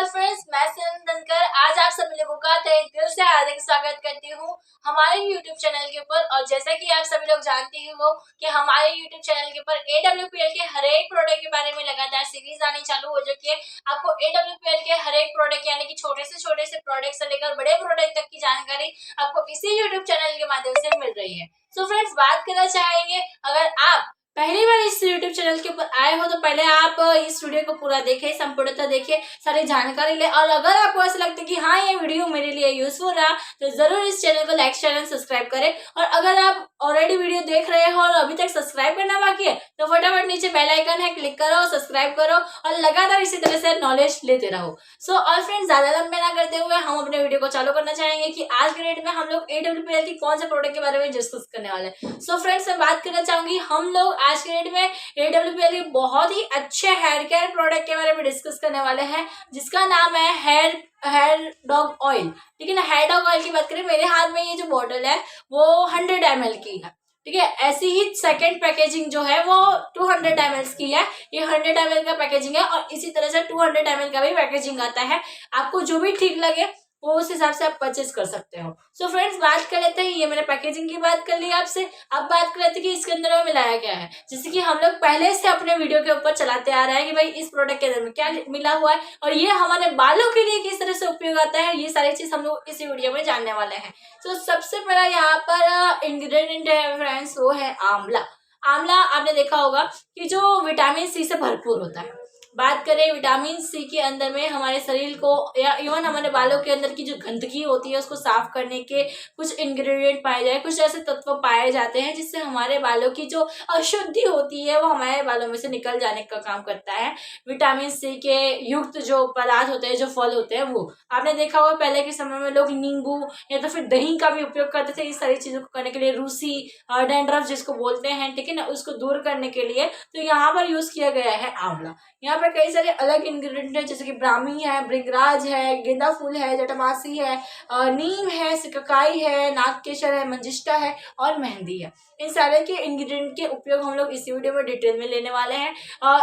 All friends, मैं सिमरन धनकर आज आप सभी लोगों का तहे दिल से हार्दिक स्वागत करती हूँ हमारे YouTube चैनल के ऊपर। और जैसा कि आप सभी लोग जानते ही हो कि हमारे YouTube चैनल के ऊपर AWPL के हर एक प्रोडक्ट के बारे में लगातार सीरीज आनी चालू हो चुकी है। आपको AWPL के हर एक प्रोडक्ट यानी कि छोटे से प्रोडक्ट से लेकर बड़े प्रोडक्ट तक की जानकारी आपको इसी YouTube चैनल के माध्यम से मिल रही है। सो फ्रेंड्स, बात करना चाहेंगे, अगर आप पहली बार इस YouTube चैनल के ऊपर आए हो तो पहले आप इस वीडियो को पूरा देखें, संपूर्णतः देखें, सारी जानकारी ले। और अगर आपको ऐसा लगता है कि हाँ ये वीडियो मेरे लिए यूजफुल रहा तो जरूर इस चैनल को लाइक शेयर एंड सब्सक्राइब करें। और अगर आप ऑलरेडी वीडियो देख रहे हो और अभी तक सब्सक्राइब करना बाकी है तो फटाफट नीचे बेल आइकन है, क्लिक करो, सब्सक्राइब करो और लगातार इसी तरह से नॉलेज लेते रहो। सो ऑल फ्रेंड्स, ज्यादा लंबे ना करते हुए हम अपने वीडियो को चालू करना चाहेंगे कि आज के डेट में हम लोग AWPL की कौन से प्रोडक्ट के बारे में डिस्कस करने वाले हैं। सो फ्रेंड्स, मैं बात करना चाहूंगी, हम लोग आज के डेट में AWPL के बहुत ही अच्छे हेयर केयर प्रोडक्ट के बारे में डिस्कस करने वाले हैं, जिसका नाम है हेयर डॉग ऑयल। ठीक है ना। हेयर डॉग ऑयल की बात करें, मेरे हाथ में ये जो बॉटल है वो 100 ml की है। ठीक है, ऐसी ही सेकंड पैकेजिंग जो है वो 200 ml की है। ये 100 ml का पैकेजिंग है और इसी तरह से 200 ml का भी पैकेजिंग आता है। आपको जो भी ठीक लगे वो उस हिसाब से आप परचेज कर सकते हो। सो फ्रेंड्स, बात कर लेते हैं, ये मैंने पैकेजिंग की बात कर ली आपसे। अब बात कर लेते हैं कि इसके अंदर में मिलाया क्या है। जैसे कि हम लोग पहले से अपने वीडियो के ऊपर चलाते आ रहे हैं कि भाई इस प्रोडक्ट के अंदर में क्या मिला हुआ है और ये हमारे बालों के लिए किस तरह से उपयोग आता है, ये सारी चीज हम लोग इसी वीडियो में जानने वाले हैं। तो सबसे पहला यहाँ पर इंग्रेडिएंट है फ्रेंड्स, वो है आंवला। आंवला आपने देखा होगा कि जो विटामिन सी से भरपूर होता है। बात करें विटामिन सी के अंदर में हमारे शरीर को या इवन हमारे बालों के अंदर की जो गंदगी होती है उसको साफ करने के कुछ इंग्रेडिएंट पाए जाए, कुछ ऐसे तत्व पाए जाते हैं जिससे हमारे बालों की जो अशुद्धि होती है वो हमारे बालों में से निकल जाने का काम करता है। विटामिन सी के युक्त जो पदार्थ होते हैं, जो फल होते हैं, वो आपने देखा होगा पहले के समय में लोग नींबू या तो फिर दही का भी उपयोग करते थे इस सारी चीजों को करने के लिए। रूसी डैंड्रफ जिसको बोलते हैं, ठीक है ना, उसको दूर करने के लिए तो यहाँ पर यूज किया गया है आंवला। यहाँ पर कई सारे अलग इंग्रेडिएंट है, जैसे कि ब्राह्मी है, भृंगराज है, गेंदा फूल है, जटामासी है, नीम है, सिकाकाई है, नागकेशर है, मंजिष्ठा है और मेहंदी है। इन सारे के इंग्रेडिएंट के उपयोग हम लोग इसी वीडियो में डिटेल में लेने वाले हैं।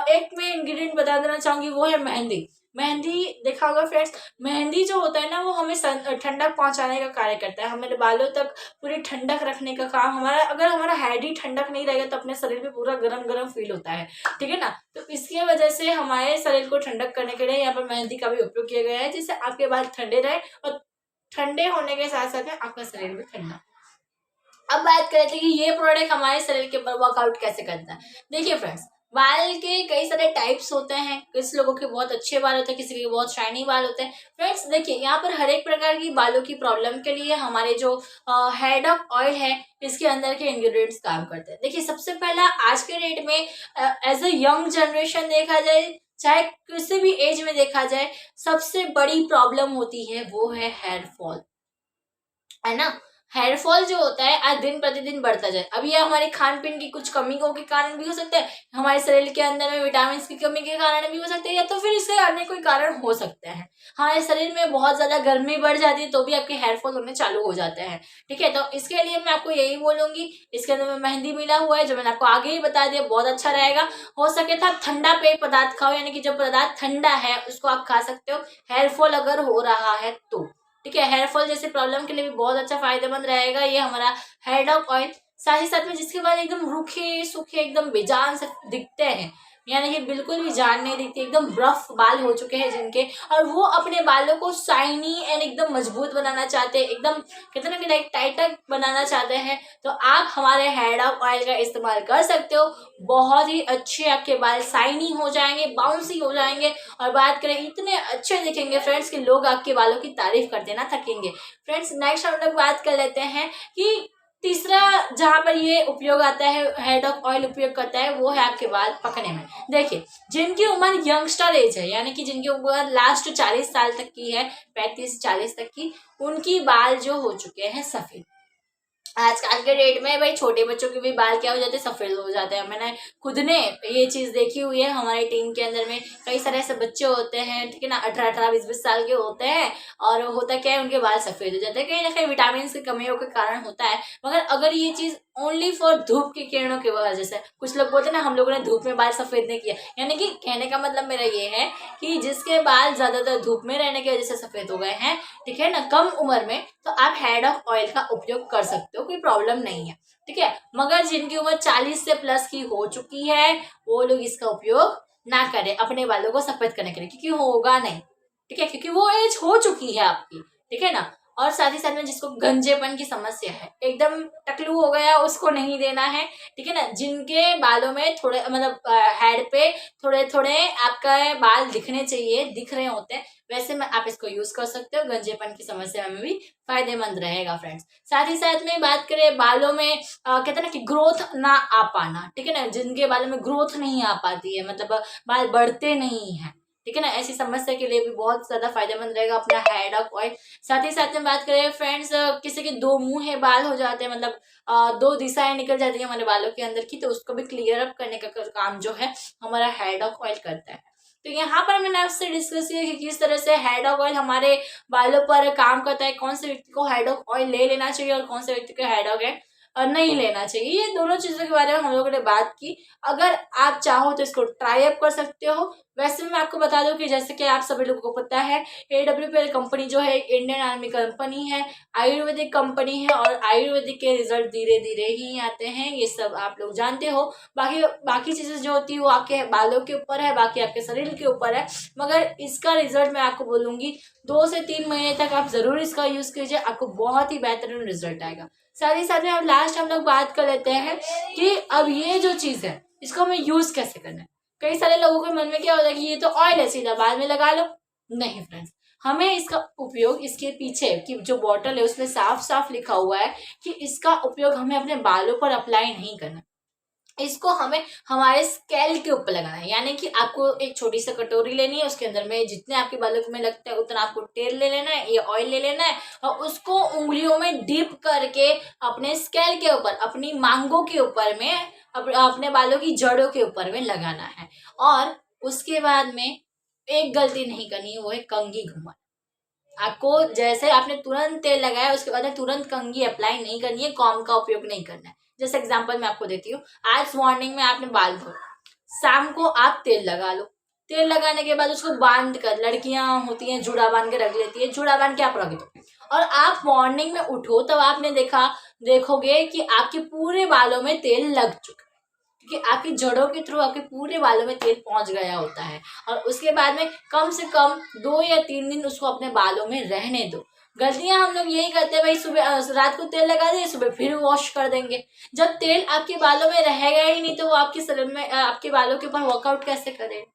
एक मैं इंग्रेडिएंट बता देना चाहूंगी, वो है मेहंदी। मेहंदी देखा होगा फ्रेंड्स, मेहंदी जो होता है ना वो हमें ठंडक पहुंचाने का कार्य करता है, हमारे बालों तक पूरी ठंडक रखने का काम हमारा। अगर हमारा हेड ही ठंडक नहीं रहेगा तो अपने शरीर पे पूरा गरम गरम फील होता है, ठीक है ना। तो इसकी वजह से हमारे शरीर को ठंडक करने के लिए यहाँ पर मेहंदी का भी उपयोग किया गया है, जिससे आपके बाल ठंडे रहे और ठंडे होने के साथ साथ में आपका शरीर भी ठंडा। अब बात करते हैं कि ये प्रोडक्ट हमारे शरीर के ऊपर वर्कआउट कैसे करता है। देखिए फ्रेंड्स, बाल के कई सारे टाइप्स होते हैं, किसी लोगों के बहुत अच्छे बाल होते हैं, किसी के बहुत शाइनी बाल होते हैं। फ्रेंड्स देखिए, यहाँ पर हर एक प्रकार की बालों की प्रॉब्लम के लिए हमारे जो हेयर डॉग ऑयल है इसके अंदर के इंग्रेडिएंट्स काम करते हैं। देखिए, सबसे पहला आज के डेट में एज अ यंग जनरेशन देखा जाए, चाहे किसी भी एज में देखा जाए, सबसे बड़ी प्रॉब्लम होती है वो है हेयर फॉल, है ना। हेयर फॉल जो होता है आज दिन प्रतिदिन बढ़ता जाए। अब ये हमारे खान पीन की कुछ कमी के कारण भी हो सकता है, हमारे शरीर के अंदर में विटामिन की कमी के कारण भी हो सकते हैं, या तो फिर इसके अन्य कोई कारण हो सकते हैं। हमारे शरीर में बहुत ज्यादा गर्मी बढ़ जाती है तो भी आपके हेयर फॉल होने चालू हो जाते हैं, ठीक है। तो इसके लिए मैं आपको यही बोलूंगी, इसके अंदर में मेहंदी मिला हुआ है जो मैंने आपको आगे ही बता दिया, बहुत अच्छा रहेगा। हो सके तो आप ठंडा पेय पदार्थ खाओ, यानी कि जो पदार्थ ठंडा है उसको आप खा सकते हो हेयर फॉल अगर हो रहा है तो, ठीक है। हेयर फॉल जैसे प्रॉब्लम के लिए भी बहुत अच्छा फायदेमंद रहेगा ये हमारा हेयर डॉग ऑयल। साथ ही साथ में जिसके बाल एकदम रूखे सूखे एकदम बेजान से दिखते हैं, यानी कि बिल्कुल भी जान नहीं दिखती, एकदम रफ बाल हो चुके हैं जिनके, और वो अपने बालों को शाइनी एंड एकदम मजबूत बनाना चाहते हैं, एकदम कहते हैं ना कि लाइक टाइटर बनाना चाहते हैं, तो आप हमारे हेयर डॉग ऑयल का इस्तेमाल कर सकते हो। बहुत ही अच्छे आपके बाल शाइनी हो जाएंगे, बाउंसी हो जाएंगे, और बात करें इतने अच्छे दिखेंगे फ्रेंड्स कि लोग आपके बालों की तारीफ करते ना थकेंगे। फ्रेंड्स, नेक्स्ट हम लोग बात कर लेते हैं कि तीसरा जहां पर ये उपयोग आता है, हेयर डॉग ऑयल उपयोग करता है, वो है आपके बाल पकने में। देखिए, जिनकी उम्र यंगस्टर एज है, यानी कि जिनकी उम्र लास्ट 40 साल तक की है, 35-40 तक की, उनकी बाल जो हो चुके हैं सफेद। आजकल के डेट में भाई छोटे बच्चों के भी बाल क्या हो जाते हैं, सफेद हो जाते हैं। मैंने खुद ने ये चीज देखी हुई है, हमारी टीम के अंदर में कई सारे ऐसे बच्चे होते हैं, ठीक है ना, 18-18, 20-20 साल के होते हैं, और होता क्या है उनके बाल सफेद हो जाते हैं, कहीं ना कहीं विटामिन की कमियों के कारण होता है। मगर अगर ये चीज ओनली फॉर धूप की किरणों की वजह से। कुछ लोग बोलते हैं ना हम लोगों ने धूप में बाल सफेद नहीं किया, यानी कि कहने का मतलब मेरा ये है कि जिसके बाल ज्यादातर धूप में रहने की वजह से सफेद हो गए हैं, ठीक है ना, कम उम्र में, तो आप हेड ऑफ ऑयल का उपयोग कर सकते हो, कोई प्रॉब्लम नहीं है, ठीक है। मगर जिनकी उम्र 40 से प्लस की हो चुकी है वो लोग इसका उपयोग ना करें अपने बालों को सफेद करने के लिए, क्योंकि होगा नहीं, ठीक है, क्योंकि वो एज हो चुकी है आपकी, ठीक है ना। और साथ ही साथ में जिसको गंजेपन की समस्या है, एकदम टकलू हो गया, उसको नहीं देना है, ठीक है ना। जिनके बालों में थोड़े मतलब हेड पे थोड़े थोड़े आपका बाल दिखने चाहिए, दिख रहे होते हैं, वैसे में आप इसको यूज कर सकते हो, गंजेपन की समस्या में भी फायदेमंद रहेगा फ्रेंड्स। साथ ही साथ में बात करें बालों में कहते हैं ना कि ग्रोथ ना आ पाना, ठीक है ना, जिनके बालों में ग्रोथ नहीं आ पाती है, मतलब बाल बढ़ते नहीं है, ठीक है ना, ऐसी समस्या के लिए भी बहुत ज्यादा फायदेमंद रहेगा अपना हेड ऑफ ऑयल। साथ ही साथ में बात करें फ्रेंड्स, किसी के दो मुंह बाल हो जाते हैं, मतलब दो दिशाएं निकल जाती है हमारे बालों के अंदर की, तो उसको भी क्लियर अप करने का काम जो है हमारा हेड ऑफ ऑयल करता है। तो यहाँ पर मैंने आपसे डिस्कस किया कि किस तरह से हेड ऑफ ऑयल हमारे बालों पर काम करता है, कौन से व्यक्ति को हेड ऑफ ऑयल ले लेना चाहिए और कौन से व्यक्ति को हेड ऑफ ऑयल नहीं लेना चाहिए, ये दोनों चीजों के बारे में हम लोगों ने बात की। अगर आप चाहो तो इसको ट्राई अप कर सकते हो। वैसे मैं आपको बता दूं कि जैसे कि आप सभी लोगों को पता है, AWPL कंपनी जो है एक इंडियन आर्मी कंपनी है, आयुर्वेदिक कंपनी है, और आयुर्वेदिक के रिजल्ट धीरे धीरे ही आते हैं, ये सब आप लोग जानते हो। बाकी बाकी चीजें जो होती है वो आपके बालों के ऊपर है, बाकी आपके शरीर के ऊपर है, मगर इसका रिजल्ट मैं आपको बोलूंगी 2 से 3 महीने तक आप जरूर इसका यूज कीजिए, आपको बहुत ही बेहतरीन रिजल्ट आएगा। साथ ही साथ में अब लास्ट हम लोग बात कर लेते हैं कि अब ये जो चीज है इसको हमें यूज कैसे करना है। कई सारे लोगों के मन में क्या होता है कि ये तो ऑयल है, सीधा बाल में लगा लो। नहीं फ्रेंड्स, हमें इसका उपयोग, इसके पीछे की जो बॉटल है उसमें साफ साफ लिखा हुआ है कि इसका उपयोग हमें अपने बालों पर अप्लाई नहीं करना, इसको हमें हमारे स्कैल्प के ऊपर लगाना है। यानी कि आपको एक छोटी सी कटोरी लेनी है, उसके अंदर में जितने आपके बालों में लगता है उतना आपको तेल ले लेना है, ये ऑयल ले लेना है, और उसको उंगलियों में डिप करके अपने स्कैल्प के ऊपर, अपनी मांगों के ऊपर में, अपने बालों की जड़ों के ऊपर में लगाना है। और उसके बाद में एक गलती नहीं करनी है, वो है कंघी घुमाना। आपको जैसे आपने तुरंत तेल लगाया उसके बाद तुरंत कंघी अप्लाई नहीं करनी है, कॉम्ब का उपयोग नहीं करना है। जैसे एग्जांपल मैं आपको देती हूँ, आज मॉर्निंग में आपने बाल धोए, शाम को आप तेल लगा लो, तेल लगाने के बाद उसको बांध कर, लड़कियां होती हैं जूड़ा बांध के रख लेती है, जूड़ा बांध के आप रख दो, और आप मॉर्निंग में उठो तब आपने देखोगे कि आपके पूरे बालों में तेल लग चुका है, क्योंकि आपकी जड़ों के थ्रू आपके पूरे बालों में तेल पहुंच गया होता है। और उसके बाद में कम से कम 2 या 3 दिन उसको अपने बालों में रहने दो। गलतियां हम लोग यही करते हैं, भाई सुबह रात को तेल लगा देंगे, सुबह फिर वॉश कर देंगे। जब तेल आपके बालों में रहेगा ही नहीं तो वो आपके शरीर में, आपके बालों के ऊपर वर्कआउट कैसे करेगा,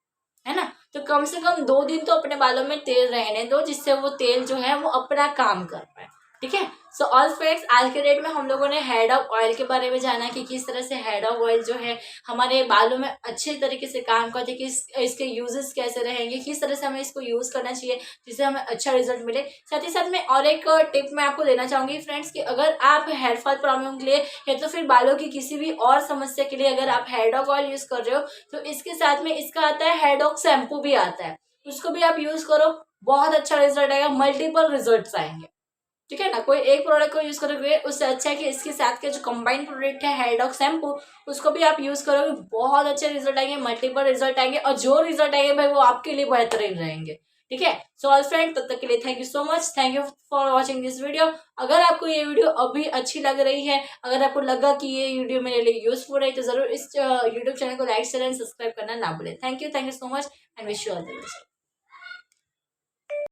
है ना। तो कम से कम 2 दिन तो अपने बालों में तेल रहने दो, जिससे वो तेल जो है वो अपना काम कर पाए, ठीक है। सो ऑल फ्रेंड्स, आज के डेट में हम लोगों ने हेड ऑफ ऑयल के बारे में जाना कि किस तरह से हेड ऑफ ऑयल जो है हमारे बालों में अच्छे तरीके से काम करते हैं, कि इसके यूजेस कैसे रहेंगे, किस तरह से हमें इसको यूज करना चाहिए जिससे हमें अच्छा रिजल्ट मिले। साथ ही साथ में और एक टिप मैं आपको देना चाहूंगी फ्रेंड्स, कि अगर आप हेयर फॉल प्रॉब्लम के लिए या तो फिर बालों की किसी भी और समस्या के लिए अगर आप हेड ऑफ ऑयल यूज कर रहे हो, तो इसके साथ में इसका आता है हेड ऑफ शैम्पू भी आता है, उसको भी आप यूज करो, बहुत अच्छा रिजल्ट आएगा, मल्टीपल रिजल्ट आएंगे, ठीक है ना। कोई एक प्रोडक्ट को यूज करोगे उससे अच्छा है कि इसके साथ के जो कंबाइंड प्रोडक्ट है हेड ऑफ शैम्पू, उसको भी आप यूज करोगे, बहुत अच्छे रिजल्ट आएंगे, मल्टीपल रिजल्ट आएंगे, और जो रिजल्ट आएंगे भाई वो आपके लिए बेहतरीन रहेंगे, ठीक है। सो ऑल फ्रेंड, तब तक के लिए thank you so much, thank you for watching this video. अगर आपको ये वीडियो अभी अच्छी लग रही है, अगर आपको लगा कि ये वीडियो मेरे लिए यूजफुल है, तो जरूर इस यूट्यूब चैनल को लाइक शेयर एंड सब्सक्राइब करना ना भूलें। Thank you so much and wish you all the best.